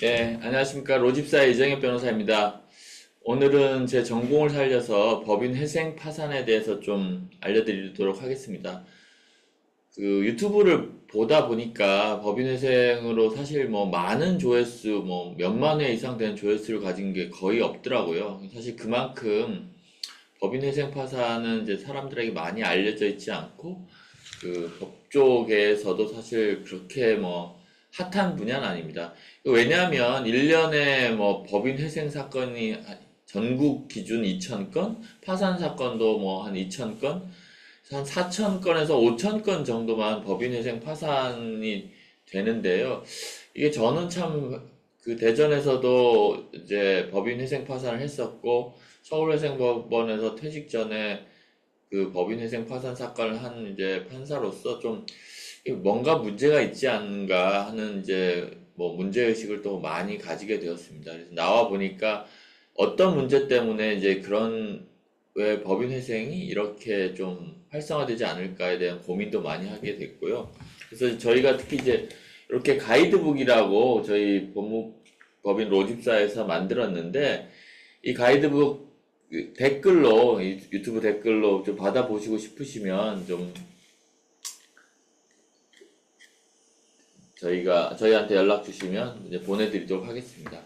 네, 안녕하십니까. 로집사의 이정엽 변호사입니다. 오늘은 제 전공을 살려서 법인 회생 파산에 대해서 좀 알려드리도록 하겠습니다. 그 유튜브를 보다 보니까 법인 회생으로 사실 뭐 많은 조회수, 뭐 몇만 회 이상 되는 조회수를 가진 게 거의 없더라고요. 사실 그만큼 법인 회생 파산은 이제 사람들에게 많이 알려져 있지 않고 그 법조계에서도 사실 그렇게 뭐 핫한 분야는 아닙니다. 왜냐하면 1년에 뭐 법인 회생 사건이 전국 기준 2,000건, 파산 사건도 뭐 한 2,000건, 한 4,000건에서 5,000건 정도만 법인 회생 파산이 되는데요. 이게 저는 참 그 대전에서도 이제 법인 회생 파산을 했었고 서울회생법원에서 퇴직 전에 그 법인회생 파산 사건을 한 이제 판사로서 좀 뭔가 문제가 있지 않은가 하는 이제 뭐 문제의식을 또 많이 가지게 되었습니다. 그래서 나와 보니까 어떤 문제 때문에 이제 그런 왜 법인회생이 이렇게 좀 활성화되지 않을까에 대한 고민도 많이 하게 됐고요. 그래서 저희가 특히 이제 이렇게 가이드북이라고 저희 법인 로집사에서 만들었는데 이 가이드북 그 댓글로 유튜브 댓글로 좀 받아보시고 싶으시면 좀 저희한테 연락 주시면 이제 보내드리도록 하겠습니다.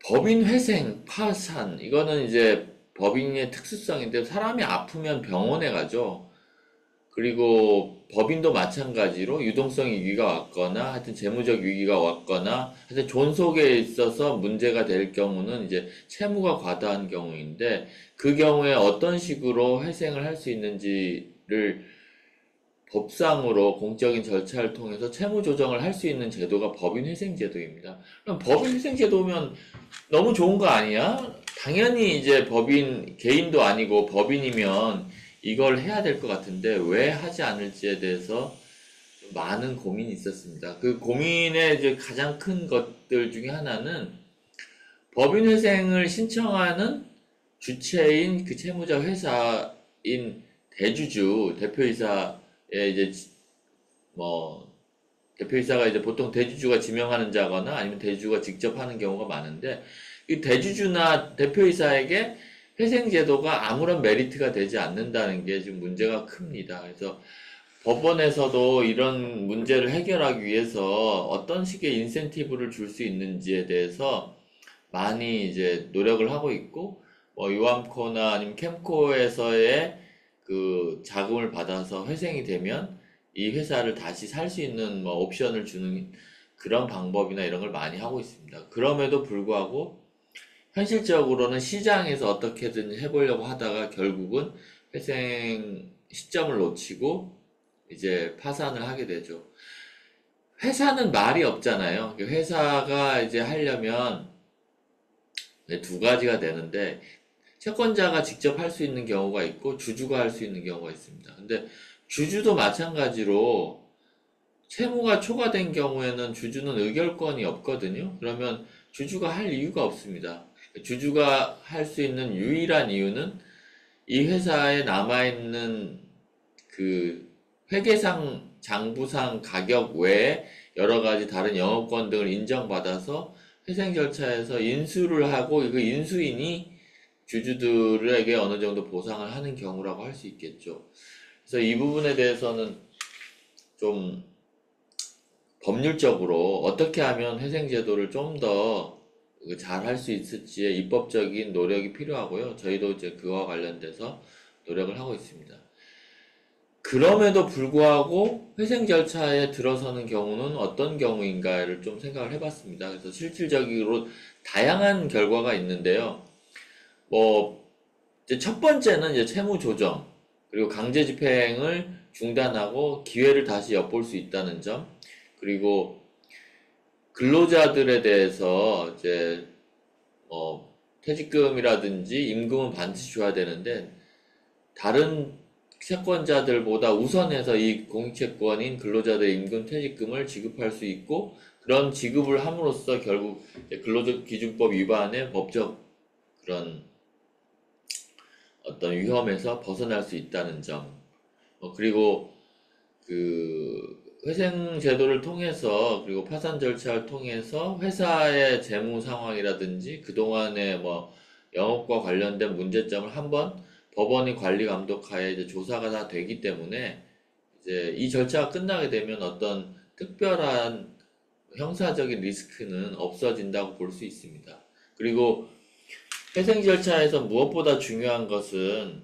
법인 회생, 파산 이거는 이제 법인의 특수성인데 사람이 아프면 병원에 가죠. 그리고 법인도 마찬가지로 유동성 위기가 왔거나 하여튼 재무적 위기가 왔거나 하여튼 존속에 있어서 문제가 될 경우는 이제 채무가 과다한 경우인데 그 경우에 어떤 식으로 회생을 할 수 있는지를 법상으로 공적인 절차를 통해서 채무 조정을 할 수 있는 제도가 법인회생제도입니다. 그럼 법인회생제도면 너무 좋은 거 아니야? 당연히 이제 법인, 개인도 아니고 법인이면 이걸 해야 될 것 같은데 왜 하지 않을지에 대해서 많은 고민이 있었습니다. 그 고민의 이제 가장 큰 것들 중에 하나는 법인회생을 신청하는 주체인 그 채무자 회사인 대주주, 대표이사의 이제 뭐 대표이사가 이제 보통 대주주가 지명하는 자거나 아니면 대주주가 직접 하는 경우가 많은데 이 대주주나 대표이사에게 회생제도가 아무런 메리트가 되지 않는다는 게 지금 문제가 큽니다. 그래서 법원에서도 이런 문제를 해결하기 위해서 어떤 식의 인센티브를 줄 수 있는지에 대해서 많이 이제 노력을 하고 있고, 뭐 유암코나 아니면 캠코에서의 그 자금을 받아서 회생이 되면 이 회사를 다시 살 수 있는 뭐 옵션을 주는 그런 방법이나 이런 걸 많이 하고 있습니다. 그럼에도 불구하고 현실적으로는 시장에서 어떻게든 해보려고 하다가 결국은 회생 시점을 놓치고 이제 파산을 하게 되죠. 회사는 말이 없잖아요. 회사가 이제 하려면 두 가지가 되는데 채권자가 직접 할 수 있는 경우가 있고 주주가 할 수 있는 경우가 있습니다. 근데 주주도 마찬가지로 채무가 초과된 경우에는 주주는 의결권이 없거든요. 그러면 주주가 할 이유가 없습니다. 주주가 할 수 있는 유일한 이유는 이 회사에 남아있는 그 회계상, 장부상 가격 외에 여러 가지 다른 영업권 등을 인정받아서 회생 절차에서 인수를 하고 그 인수인이 주주들에게 어느 정도 보상을 하는 경우라고 할 수 있겠죠. 그래서 이 부분에 대해서는 좀 법률적으로 어떻게 하면 회생제도를 좀 더 잘 할 수 있을지의 입법적인 노력이 필요하고요. 저희도 이제 그와 관련돼서 노력을 하고 있습니다. 그럼에도 불구하고 회생 절차에 들어서는 경우는 어떤 경우인가를 좀 생각을 해봤습니다. 그래서 실질적으로 다양한 결과가 있는데요. 뭐 이제 첫 번째는 이제 채무 조정, 그리고 강제 집행을 중단하고 기회를 다시 엿볼 수 있다는 점, 그리고 근로자들에 대해서 이제 퇴직금이라든지 임금은 반드시 줘야 되는데 다른 채권자들보다 우선해서 이 공익채권인 근로자들의 임금 퇴직금을 지급할 수 있고 그런 지급을 함으로써 결국 근로기준법 위반의 법적 그런 어떤 위험에서 벗어날 수 있다는 점. 그리고 그 회생 제도를 통해서 그리고 파산 절차를 통해서 회사의 재무 상황이라든지 그동안의 뭐 영업과 관련된 문제점을 한번 법원이 관리 감독하에 이제 조사가 다 되기 때문에 이제 이 절차가 끝나게 되면 어떤 특별한 형사적인 리스크는 없어진다고 볼 수 있습니다. 그리고 회생 절차에서 무엇보다 중요한 것은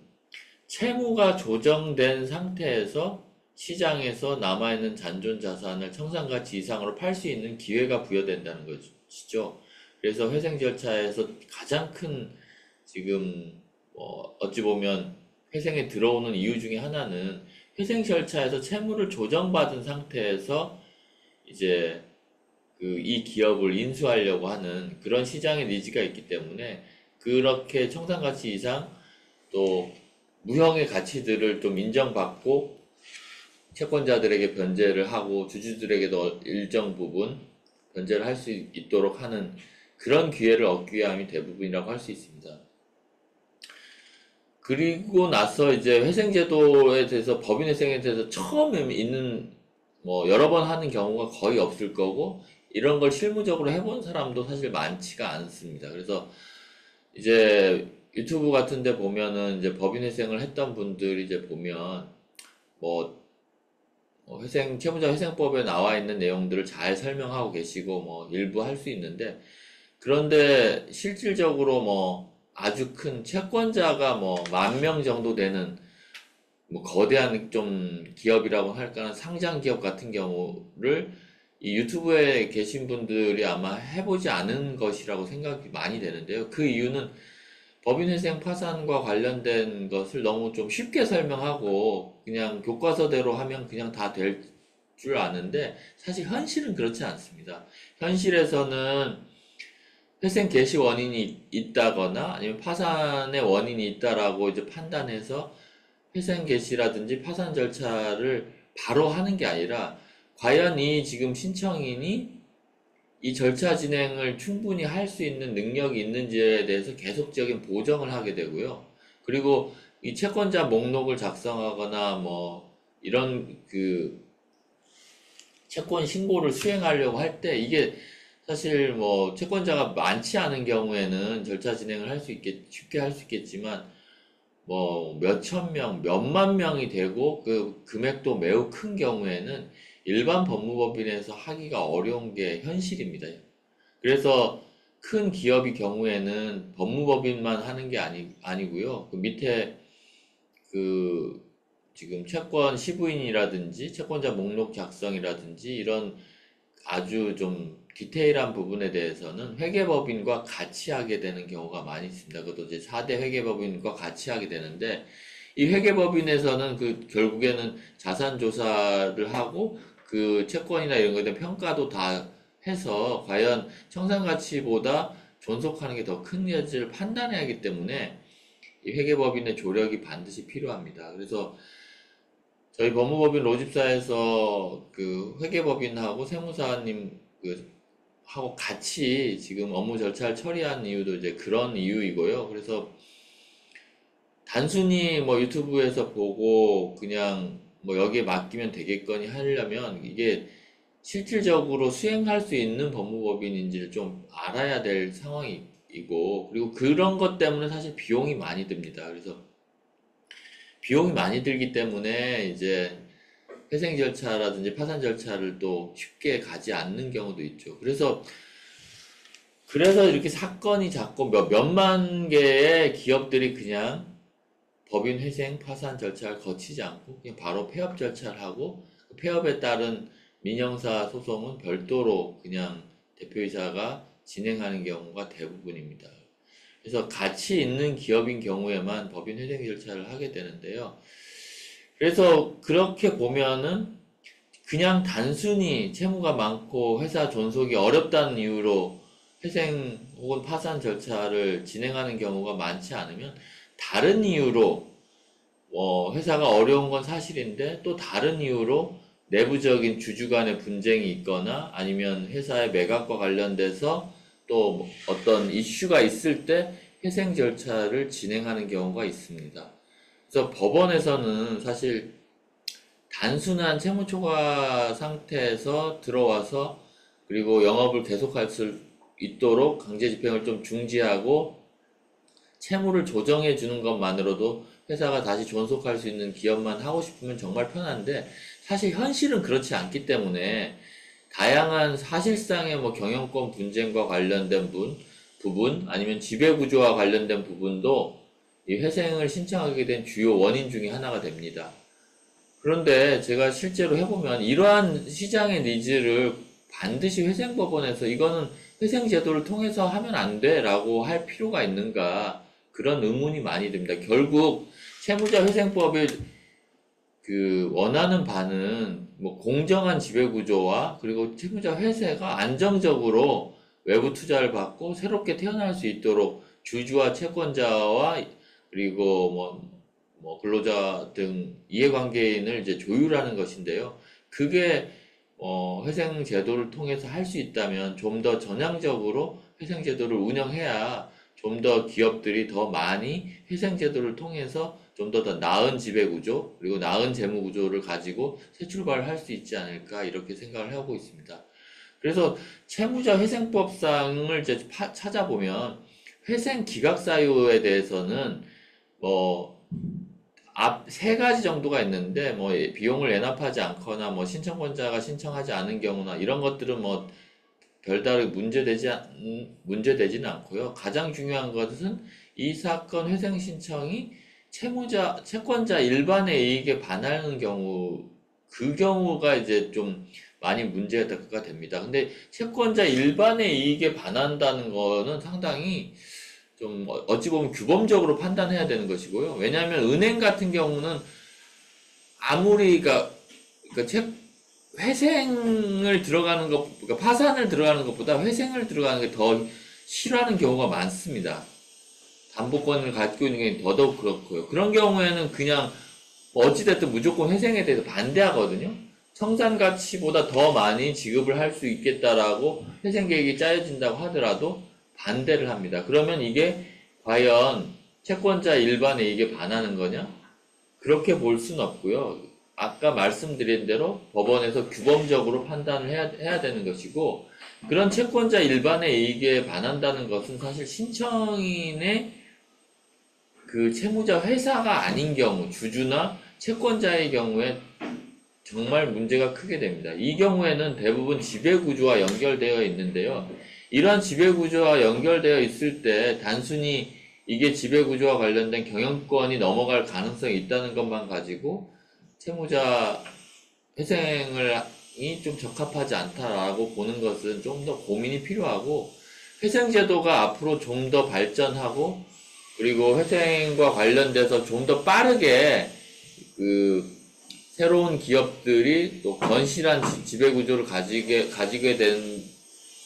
채무가 조정된 상태에서 시장에서 남아있는 잔존 자산을 청산가치 이상으로 팔 수 있는 기회가 부여된다는 것이죠. 그래서 회생 절차에서 가장 큰 지금 어찌 보면 회생에 들어오는 이유 중에 하나는 회생 절차에서 채무를 조정받은 상태에서 이제 이 기업을 인수하려고 하는 그런 시장의 니즈가 있기 때문에 그렇게 청산가치 이상 또 무형의 가치들을 좀 인정받고 채권자들에게 변제를 하고 주주들에게도 일정 부분 변제를 할 수 있도록 하는 그런 기회를 얻기 위함이 대부분이라고 할 수 있습니다. 그리고 나서 이제 회생제도에 대해서 법인회생에 대해서 처음 있는 뭐 여러 번 하는 경우가 거의 없을 거고 이런 걸 실무적으로 해본 사람도 사실 많지가 않습니다. 그래서 이제 유튜브 같은 데 보면은 이제 법인회생을 했던 분들이 이제 보면 뭐 채무자 회생법에 나와 있는 내용들을 잘 설명하고 계시고 뭐 일부 할 수 있는데 그런데 실질적으로 뭐 아주 큰 채권자가 뭐 10,000명 정도 되는 뭐 거대한 좀 기업이라고 할까나 상장 기업 같은 경우를 이 유튜브에 계신 분들이 아마 해보지 않은 것이라고 생각이 많이 되는데요. 그 이유는 법인회생 파산과 관련된 것을 너무 좀 쉽게 설명하고 그냥 교과서대로 하면 그냥 다 될 줄 아는데 사실 현실은 그렇지 않습니다. 현실에서는 회생 개시 원인이 있다거나 아니면 파산의 원인이 있다라고 이제 판단해서 회생 개시라든지 파산 절차를 바로 하는 게 아니라 과연 이 지금 신청인이 이 절차 진행을 충분히 할 수 있는 능력이 있는지에 대해서 계속적인 보정을 하게 되고요. 그리고 이 채권자 목록을 작성하거나 뭐 이런 채권 신고를 수행하려고 할 때 이게 사실 뭐 채권자가 많지 않은 경우에는 절차 진행을 쉽게 할 수 있겠지만 뭐 몇천 명, 몇만 명이 되고 그 금액도 매우 큰 경우에는 일반 법무법인에서 하기가 어려운 게 현실입니다. 그래서 큰 기업의 경우에는 법무법인만 하는 게 아니고요. 그 밑에 그 지금 채권 시부인이라든지 채권자 목록 작성이라든지 이런 아주 좀 디테일한 부분에 대해서는 회계법인과 같이 하게 되는 경우가 많이 있습니다. 그것도 이제 4대 회계법인과 같이 하게 되는데 이 회계법인에서는 결국에는 자산 조사를 하고 그 채권이나 이런 거에 대한 평가도 다 해서 과연 청산가치보다 존속하는 게 더 큰 여지를 판단해야 하기 때문에 이 회계법인의 조력이 반드시 필요합니다. 그래서 저희 법무법인 로집사에서 그 회계법인하고 세무사님 하고 같이 지금 업무 절차를 처리한 이유도 이제 그런 이유이고요. 그래서 단순히 뭐 유튜브에서 보고 그냥 뭐 여기에 맡기면 되겠거니 하려면 이게 실질적으로 수행할 수 있는 법무법인인지를 좀 알아야 될 상황이고 그리고 그런 것 때문에 사실 비용이 많이 듭니다. 그래서 비용이 많이 들기 때문에 이제 회생 절차라든지 파산 절차를 또 쉽게 가지 않는 경우도 있죠. 그래서 이렇게 사건이 자꾸 몇만 개의 기업들이 그냥 법인 회생 파산 절차를 거치지 않고 그냥 바로 폐업 절차를 하고 그 폐업에 따른 민형사 소송은 별도로 그냥 대표이사가 진행하는 경우가 대부분입니다. 그래서 가치 있는 기업인 경우에만 법인 회생 절차를 하게 되는데요. 그래서 그렇게 보면은 그냥 단순히 채무가 많고 회사 존속이 어렵다는 이유로 회생 혹은 파산 절차를 진행하는 경우가 많지 않으면 다른 이유로 회사가 어려운 건 사실인데 또 다른 이유로 내부적인 주주 간의 분쟁이 있거나 아니면 회사의 매각과 관련돼서 또 어떤 이슈가 있을 때 회생 절차를 진행하는 경우가 있습니다. 그래서 법원에서는 사실 단순한 채무 초과 상태에서 들어와서 그리고 영업을 계속할 수 있도록 강제 집행을 좀 중지하고 채무를 조정해 주는 것만으로도 회사가 다시 존속할 수 있는 기업만 하고 싶으면 정말 편한데 사실 현실은 그렇지 않기 때문에 다양한 사실상의 뭐 경영권 분쟁과 관련된 부분 아니면 지배구조와 관련된 부분도 이 회생을 신청하게 된 주요 원인 중에 하나가 됩니다. 그런데 제가 실제로 해보면 이러한 시장의 니즈를 반드시 회생법원에서 이거는 회생제도를 통해서 하면 안 돼 라고 할 필요가 있는가 그런 의문이 많이 듭니다. 결국 채무자 회생법의 그 원하는 바는 뭐 공정한 지배구조와 그리고 채무자 회사가 안정적으로 외부 투자를 받고 새롭게 태어날 수 있도록 주주와 채권자와 그리고 뭐 근로자 등 이해관계인을 이제 조율하는 것인데요. 그게 회생제도를 통해서 할 수 있다면 좀 더 전향적으로 회생제도를 운영해야 좀 더 기업들이 더 많이 회생제도를 통해서 좀 더 나은 지배구조 그리고 나은 재무구조를 가지고 새 출발을 할 수 있지 않을까 이렇게 생각을 하고 있습니다. 그래서 채무자 회생법상을 이제 찾아보면 회생 기각 사유에 대해서는 뭐 앞 세 가지 정도가 있는데 뭐 비용을 애납하지 않거나 뭐 신청권자가 신청하지 않은 경우나 이런 것들은 뭐 별다르게 문제되지는 않고요. 가장 중요한 것은 이 사건 회생 신청이 채권자 일반의 이익에 반하는 경우, 그 경우가 이제 좀 많이 문제가 됩니다. 근데 채권자 일반의 이익에 반한다는 거는 상당히 좀 어찌 보면 규범적으로 판단해야 되는 것이고요. 왜냐하면 은행 같은 경우는 아무리 회생을 들어가는 것, 그러니까 파산을 들어가는 것보다 회생을 들어가는 게 더 싫어하는 경우가 많습니다. 담보권을 가지고 있는 게 더더욱 그렇고요. 그런 경우에는 그냥 뭐 어찌됐든 무조건 회생에 대해서 반대하거든요. 청산 가치보다 더 많이 지급을 할 수 있겠다라고 회생 계획이 짜여진다고 하더라도 반대를 합니다. 그러면 이게 과연 채권자 일반에 이게 반하는 거냐? 그렇게 볼 수는 없고요. 아까 말씀드린 대로 법원에서 규범적으로 판단을 해야 되는 것이고, 그런 채권자 일반의 이익에 반한다는 것은 사실 신청인의 그 채무자 회사가 아닌 경우, 주주나 채권자의 경우에 정말 문제가 크게 됩니다. 이 경우에는 대부분 지배구조와 연결되어 있는데요. 이러한 지배구조와 연결되어 있을 때 단순히 이게 지배구조와 관련된 경영권이 넘어갈 가능성이 있다는 것만 가지고 채무자 회생이 좀 적합하지 않다라고 보는 것은 좀 더 고민이 필요하고 회생제도가 앞으로 좀 더 발전하고 그리고 회생과 관련돼서 좀 더 빠르게 그 새로운 기업들이 또 건실한 지배구조를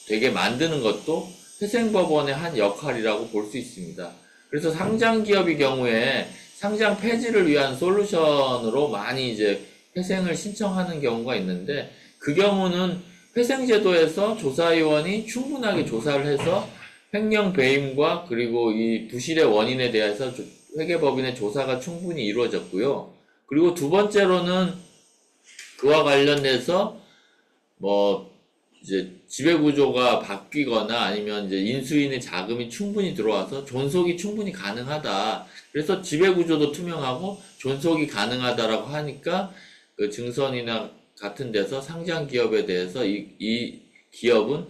되게 만드는 것도 회생법원의 한 역할이라고 볼 수 있습니다. 그래서 상장 기업의 경우에 상장 폐지를 위한 솔루션으로 많이 이제 회생을 신청하는 경우가 있는데 그 경우는 회생제도에서 조사위원이 충분하게 조사를 해서 횡령 배임과 그리고 이 부실의 원인에 대해서 회계법인의 조사가 충분히 이루어졌고요. 그리고 두 번째로는 그와 관련돼서 뭐 이제 지배구조가 바뀌거나 아니면 이제 인수인의 자금이 충분히 들어와서 존속이 충분히 가능하다. 그래서 지배구조도 투명하고 존속이 가능하다라고 하니까 그 증선이나 같은 데서 상장 기업에 대해서 이 기업은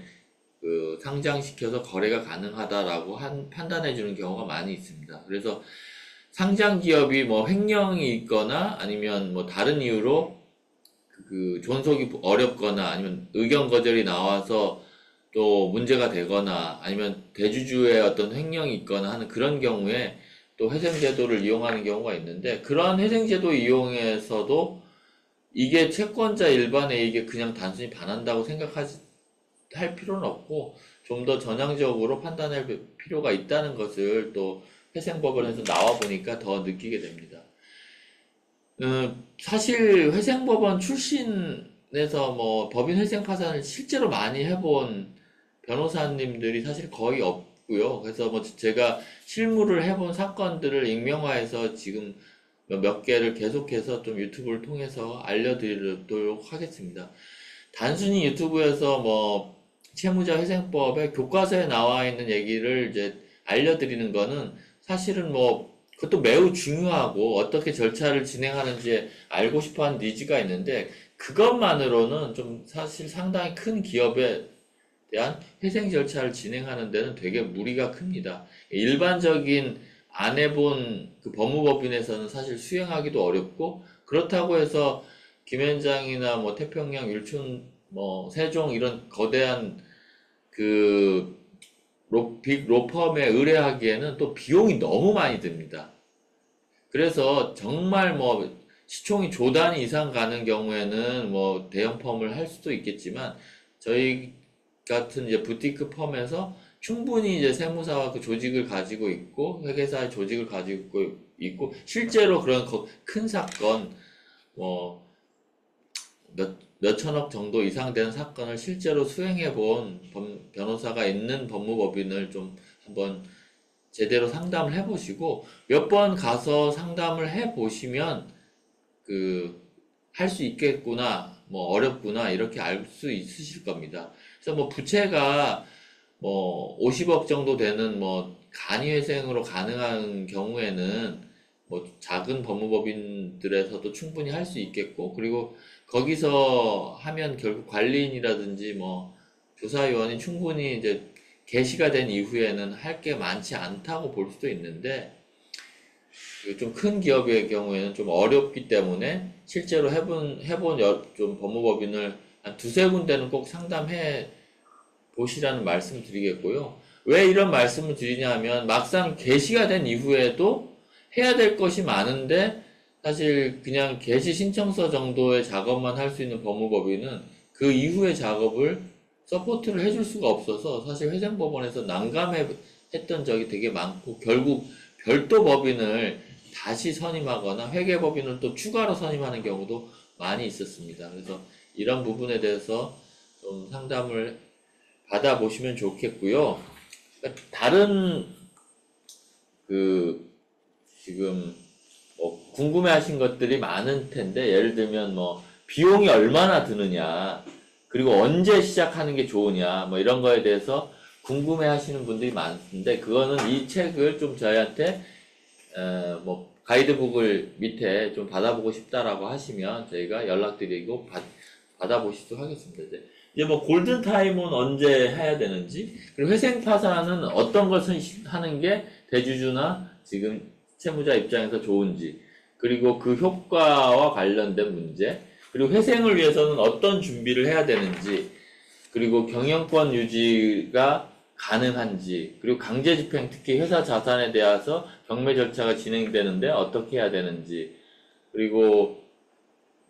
그 상장시켜서 거래가 가능하다라고 판단해 주는 경우가 많이 있습니다. 그래서 상장 기업이 뭐 횡령이 있거나 아니면 뭐 다른 이유로 그 존속이 어렵거나 아니면 의견 거절이 나와서 또 문제가 되거나 아니면 대주주의 어떤 횡령이 있거나 하는 그런 경우에 또 회생제도를 이용하는 경우가 있는데 그런 회생제도 이용해서도 이게 채권자 일반에 이게 그냥 단순히 반한다고 할 필요는 없고 좀 더 전향적으로 판단할 필요가 있다는 것을 또 회생법원에서 나와 보니까 더 느끼게 됩니다. 사실 회생법원 출신에서 뭐 법인 회생 파산을 실제로 많이 해본 변호사님들이 사실 거의 없고요. 그래서 뭐 제가 실무를 해본 사건들을 익명화해서 지금 몇 개를 계속해서 좀 유튜브를 통해서 알려드리도록 하겠습니다. 단순히 유튜브에서 뭐 채무자 회생법의 교과서에 나와 있는 얘기를 이제 알려드리는 거는 사실은 뭐 그것도 매우 중요하고 어떻게 절차를 진행하는지 알고 싶어 하는 니즈가 있는데 그것만으로는 좀 사실 상당히 큰 기업에 대한 회생 절차를 진행하는 데는 되게 무리가 큽니다. 일반적인 안 해본 그 법무법인에서는 사실 수행하기도 어렵고 그렇다고 해서 김현장이나 뭐 태평양, 율촌, 뭐 세종 이런 거대한 그 빅 로펌에 의뢰하기에는 또 비용이 너무 많이 듭니다. 그래서 정말 뭐 시총이 조 단위 이상 가는 경우에는 뭐 대형 펌을 할 수도 있겠지만 저희 같은 이제 부티크 펌에서 충분히 이제 세무사와 그 조직을 가지고 있고 회계사의 조직을 가지고 있고 실제로 그런 큰 사건 뭐 몇천억 정도 이상 되는 사건을 실제로 수행해 본 변호사가 있는 법무법인을 좀 한번 제대로 상담을 해 보시고 몇 번 가서 상담을 해 보시면 그 할 수 있겠구나 뭐 어렵구나 이렇게 알 수 있으실 겁니다. 그래서 뭐 부채가 뭐 50억 정도 되는 뭐 간이회생으로 가능한 경우에는 뭐 작은 법무법인들에서도 충분히 할 수 있겠고 그리고 거기서 하면 결국 관리인이라든지 뭐 조사위원이 충분히 이제 개시가 된 이후에는 할 게 많지 않다고 볼 수도 있는데 좀 큰 기업의 경우에는 좀 어렵기 때문에 실제로 해본 좀 법무법인을 한 두세 군데는 꼭 상담해 보시라는 말씀을 드리겠고요. 왜 이런 말씀을 드리냐면 막상 개시가 된 이후에도 해야 될 것이 많은데 사실 그냥 개시 신청서 정도의 작업만 할 수 있는 법무법인은 그 이후의 작업을 서포트를 해줄 수가 없어서 사실 회생법원에서 난감했던 적이 되게 많고 결국 별도 법인을 다시 선임하거나 회계법인을 또 추가로 선임하는 경우도 많이 있었습니다. 그래서 이런 부분에 대해서 좀 상담을 받아보시면 좋겠고요. 그러니까 다른 그 지금 뭐 궁금해하신 것들이 많은 텐데 예를 들면 뭐 비용이 얼마나 드느냐 그리고 언제 시작하는 게 좋으냐 뭐 이런 거에 대해서 궁금해하시는 분들이 많은데 그거는 이 책을 좀 저희한테 뭐 가이드북을 밑에 좀 받아보고 싶다라고 하시면 저희가 연락드리고 받아보시도록 하겠습니다. 이제 뭐 골든타임은 언제 해야 되는지 그리고 회생 파산은 어떤 것을 하는 게 대주주나 지금 채무자 입장에서 좋은지 그리고 그 효과와 관련된 문제 그리고 회생을 위해서는 어떤 준비를 해야 되는지 그리고 경영권 유지가 가능한지 그리고 강제집행 특히 회사 자산에 대해서 경매 절차가 진행되는데 어떻게 해야 되는지 그리고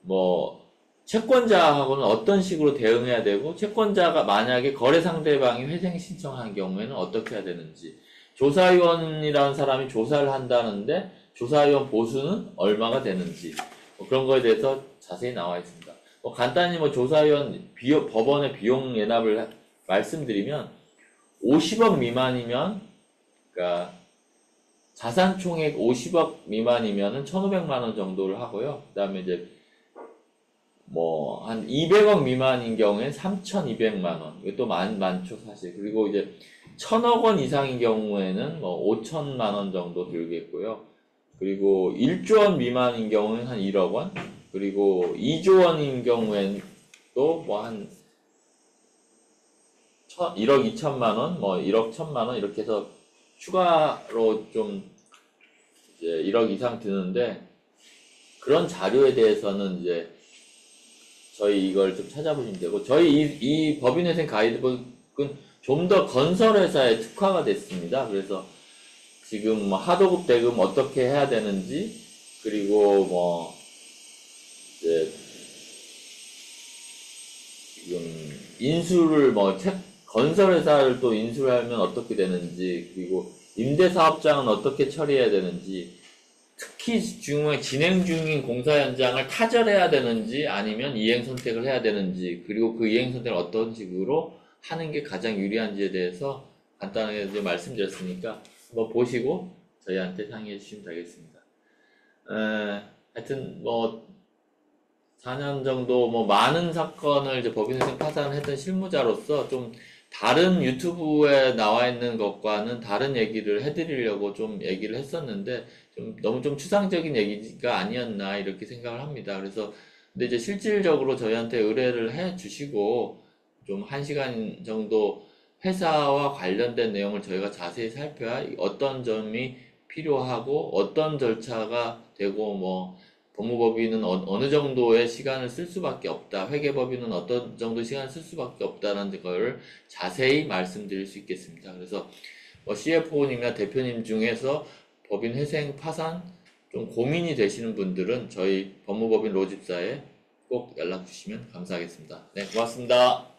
뭐 채권자하고는 어떤 식으로 대응해야 되고 채권자가 만약에 거래 상대방이 회생 신청한 경우에는 어떻게 해야 되는지 조사위원이라는 사람이 조사를 한다는데 조사위원 보수는 얼마가 되는지 뭐 그런 거에 대해서 자세히 나와 있습니다. 뭐 간단히 뭐 조사위원 법원의 비용 예납을 말씀드리면 50억 미만이면 그러니까 자산 총액 50억 미만이면은 1,500만 원 정도를 하고요. 그다음에 이제 뭐 한 200억 미만인 경우엔 3,200만 원. 이것도 많죠, 사실. 그리고 이제 1,000억 원 이상인 경우에는 뭐 5천만 원 정도 들겠고요. 그리고 1조 원 미만인 경우는 한 1억 원. 그리고 2조 원인 경우엔 또 뭐 한 1억 2천만 원, 뭐 1억 1천만 원 이렇게 해서 추가로 좀 이제 1억 이상 드는데 그런 자료에 대해서는 이제 저희 이걸 좀 찾아보시면 되고 저희 이 법인회생 가이드북은 좀 더 건설회사에 특화가 됐습니다. 그래서 지금 뭐 하도급 대금 어떻게 해야 되는지 그리고 뭐 이제 지금 인수를 뭐 건설회사를 또 인수를 하면 어떻게 되는지 그리고 임대사업장은 어떻게 처리해야 되는지 특히 중요한 진행 중인 공사 현장을 타절해야 되는지 아니면 이행 선택을 해야 되는지 그리고 그 이행 선택을 어떤 식으로 하는 게 가장 유리한지에 대해서 간단하게 이제 말씀드렸으니까 한번 보시고 저희한테 상의해 주시면 되겠습니다. 하여튼 뭐 4년 정도 뭐 많은 사건을 이제 법인회생 파산을 했던 실무자로서 좀 다른 유튜브에 나와 있는 것과는 다른 얘기를 해드리려고 좀 얘기를 했었는데 좀 너무 좀 추상적인 얘기가 아니었나 이렇게 생각을 합니다. 그래서 근데 이제 실질적으로 저희한테 의뢰를 해 주시고 좀 1시간 정도 회사와 관련된 내용을 저희가 자세히 살펴야 어떤 점이 필요하고 어떤 절차가 되고 뭐 법무법인은 어느 정도의 시간을 쓸 수밖에 없다. 회계법인은 어떤 정도 시간을 쓸 수밖에 없다라는 걸 자세히 말씀드릴 수 있겠습니다. 그래서 뭐 CFO님이나 대표님 중에서 법인 회생 파산 좀 고민이 되시는 분들은 저희 법무법인 로집사에 꼭 연락 주시면 감사하겠습니다. 네, 고맙습니다.